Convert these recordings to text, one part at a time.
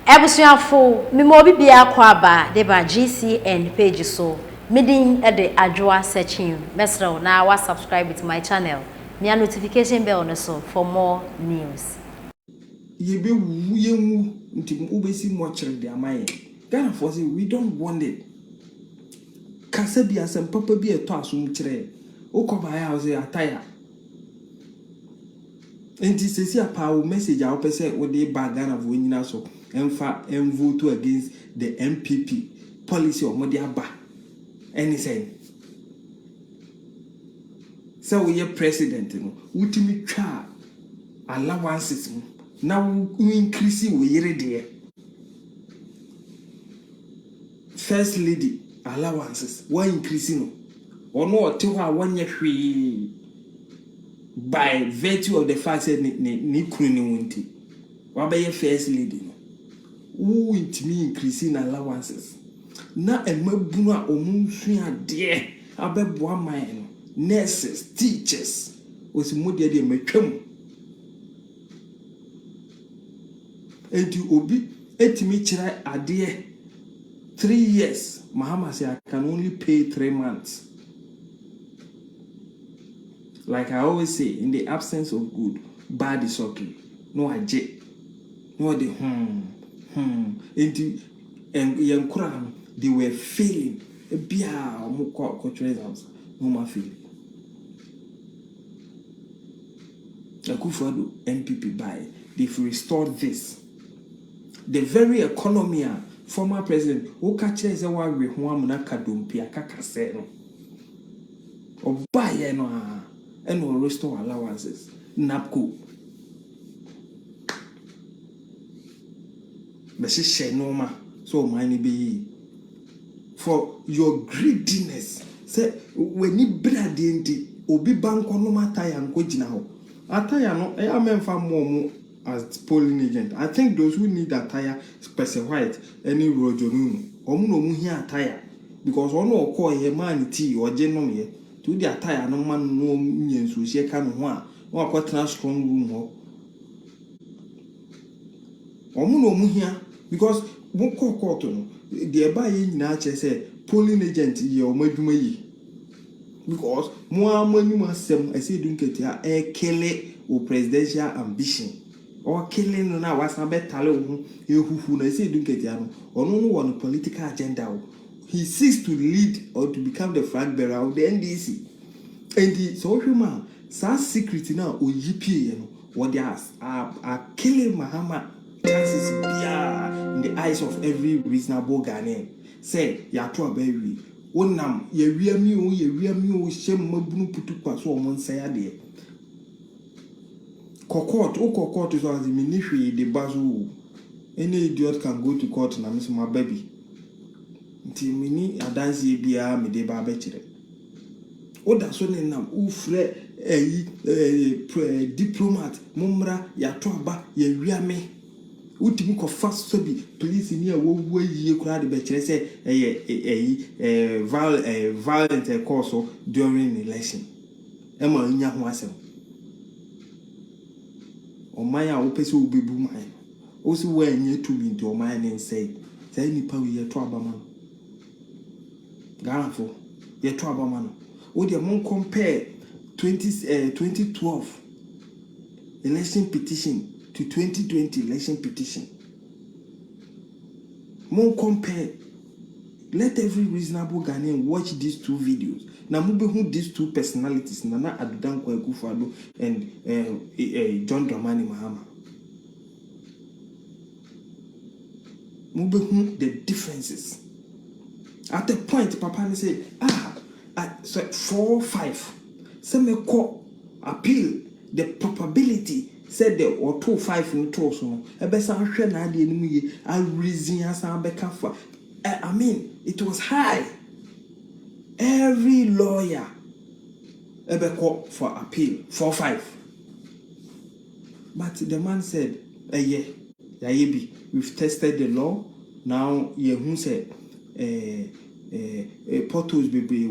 Ebusuafo me mo bibia kwa ba de ba GCN page so midin e de adwoa searching mesro na wa subscribe to my channel me notification bell no so for more news. Ye be wu nti ubesi mo kire de amaye Ghana for say we don't want it kasa bi asem papa bi eto asum kire ukoba ya o say ataya enti sesi apa wo message a wo pese wo de ba Ghana vo nyina so vote against the MPP policy of Modiaba. Anything. So we are president, ultimate try allowances. Now we increase we there. First lady allowances. Why increasing? Or no, to her 1 year free by virtue of the fact that ni kuni wunti. What by your first lady? Who it me increasing allowances? Na emabunu a omunhua de abeboa man nurses teachers osimode de matwam enti obi etimi kire ade 3 years Mahama say I can only pay 3 months. Like I always say, in the absence of good, bad is okay. No aje no the enti yankura they were failing. Bia omo cultural exams no ma fail. Akufo-Addo MPP by they've restored this. The very economy former president who catch say wa we ho amuna kadompi akaka se no. Obaye no and will restore allowances. NAPCO. But she share no ma so money be for your greediness. Say when you brad enti obi banko no mataya nko gina ho. Attire no I am more as polling agent. I think those who need attire specified any road no no mu here attire because one no call here man tea or genom here to the attire no man no nyen so she kan ho a no akotena strong room ho. Omo no mu here because mo court no the buy nyina che say polling agent ye o madwuma yi because mo amanyum asem ase dunketia e kele o presidential ambition or killing no na wasa betale wo ehuhu na ase dunketia no ono no won political agenda. He seeks to lead or to become the flag bearer of the NDC and the so human sa secret na o yipe no what they are killing Mahama chances in the eyes of every reasonable Ghanaian. Say ya to abawi wonam ye wiami o shem mabunu putukwa so omon say ade court is as ministry the bazu any idiot can go to court na miss my baby nti mini adansi bia me de ba bekire oda so ne nam ufre diplomat mumra ya to aba ye wiami utimi ko fast so bi police ni a wo yie kura de be kire say violent course during election ema nya ho asem oman a wo pese obebu man o si wa nya tumi nti oman ne say say nipa we ye to aba man Ghana ye to aba man o de mon compare 2012 election petition to 2020 election petition. Mon compare. Let every reasonable Ghanaian watch these two videos. Now move these two personalities, Nana Adudankwa Akufo-Addo and John Dramani Mahama. Move the differences. At the point, Papa said, so 4-5. Some court appeal the probability. Said the or 2-5 in total. A best I reason as I mean, it was high. Every lawyer ever called for appeal 4-5. But the man said, we've tested the law. Now, who said, portals be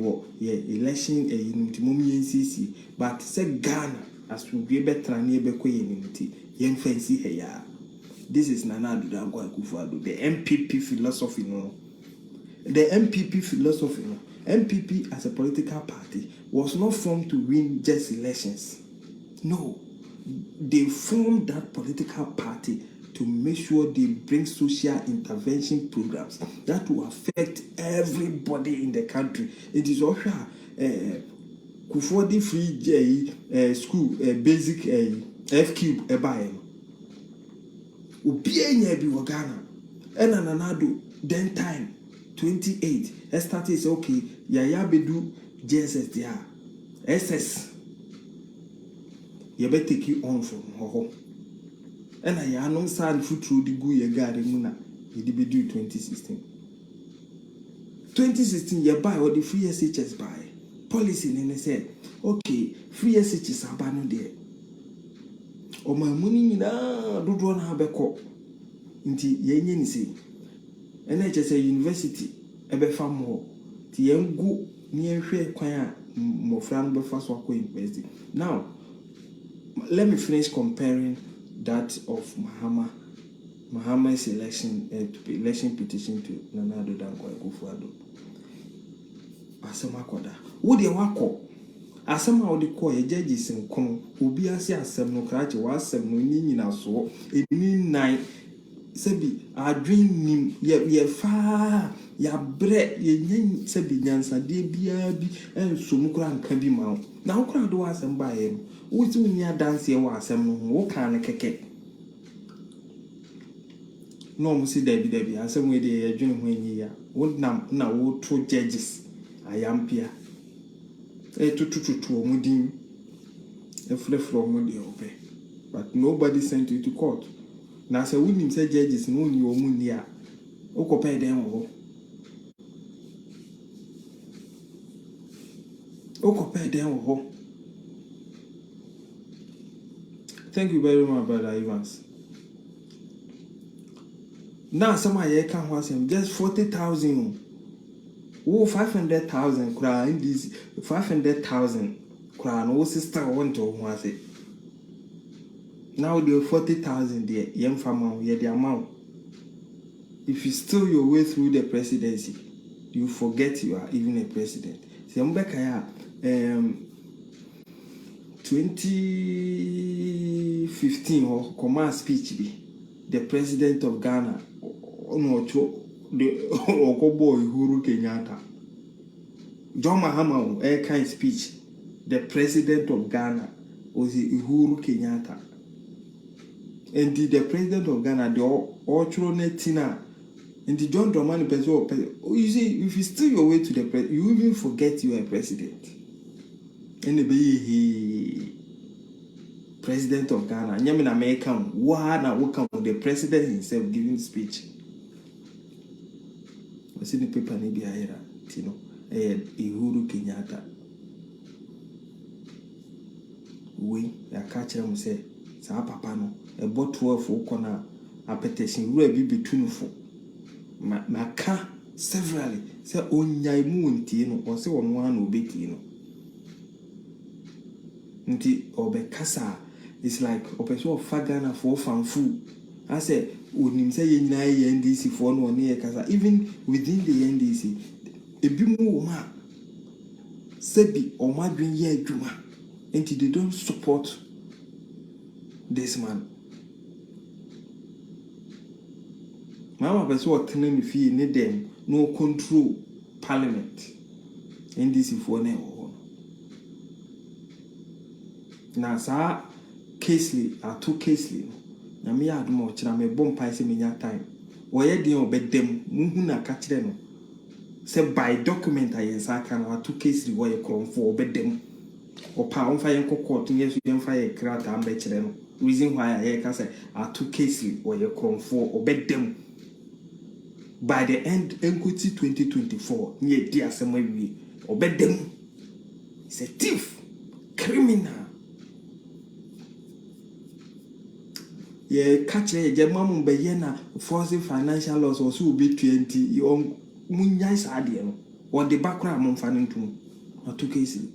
election NCC, but said Ghana. As we be better near Bekoy unity, young fancy here. this is Nana Addo Dankwa Akufo-Addo, the MPP philosophy, no. The MPP philosophy, no. MPP as a political party was not formed to win just elections. No. They formed that political party to make sure they bring social intervention programs that will affect everybody in the country. It is also Kufuor free school basic FQ ebaye. Ubie nya bi wo Ghana. Ena Nana Addo then time 28 started say okay ya bedu JSS there. SS you better take you on from ho. And I announced sad foot through the Guya Garden Muna. He did 2016. 2016, you buy what the free SHS buy. Policy and said, okay, free SHS are banned there. Or my money don't run have a cop. Inti yen say. And I just say university, a be far more. The young go near share choir, more friend before so university. Now, let me finish comparing that of Mahama's election petition to Nana Addo Dankwa Akufo-Addo. Asema koda. Wo de wako. Asema wo de ko ye judges nkono. Obi ase asem no krache wa asem no ni nyina so. Eni nine sebi adwin nim ye fa ya bre ye nyen sebi nyansa de bia bi enso mu kra nka bi ma. Na wo kra do asem ba ye no. Wo ti uni dance ye wa asem no wo kan keke. No mu si debi asem we de adwin ho enyi ya. Wo na wo to judges ayampia tutututu omudin efre from omudi ope, but nobody sent you to court. Na say we nim say judges no ni omuni a okope den wo Thank you very much, brother Evans. Now somebody can was him just 40,000. Oh, 500,000 kura in this 500,000 kura no sister want to want it. Now the 40,000 there, young farmer, yeah, the amount. If you steal your way through the presidency, you forget you are even a president. See, I'm back here. 2015 or command speech be the president of Ghana. No, the Okobo Uhuru Kenyatta. John Mahama air kind speech. The president of Ghana was Uhuru Kenyatta. And the president of Ghana, the Ochronetina, and the John Dramani person. You see, if you steal your way to the president, you even forget you are president. And the president of Ghana, Nyamin American, welcome the president himself giving speech. I see the paper maybe I hear Tino Uhuru Kenyatta. We a catcher will say, Sa papa no, a bot 12 corner a petition will be between four. Maka severally say on Yaimun Tino or say on one will be Tino. Nti Obekasa is like Opeso of Fagana for fanfu. I say, when say NDC for 1 year, even within the NDC, a bit more Sebi or Madrin Ye Juma, and they don't support this man. Mama Beso telling if he need them no control parliament. NDC for now. Now, sir, Casely are two Casely. Na me ad mo chira me bom pai se menya time wo ye den obedem muhu na ka kire no se by document ayensa aka na to case wo ye kronfo obedem opa on fa yen court nye so yen fa ye krata am be kire no reason why I ka say to case wo ye kronfo obedem by the end equity 2024 nye di asema wi obedem is a thief criminal. Ye catch a German Bayena forcing financial loss or so be 20 on Munyai Sadian or the background on Fanning to or two cases.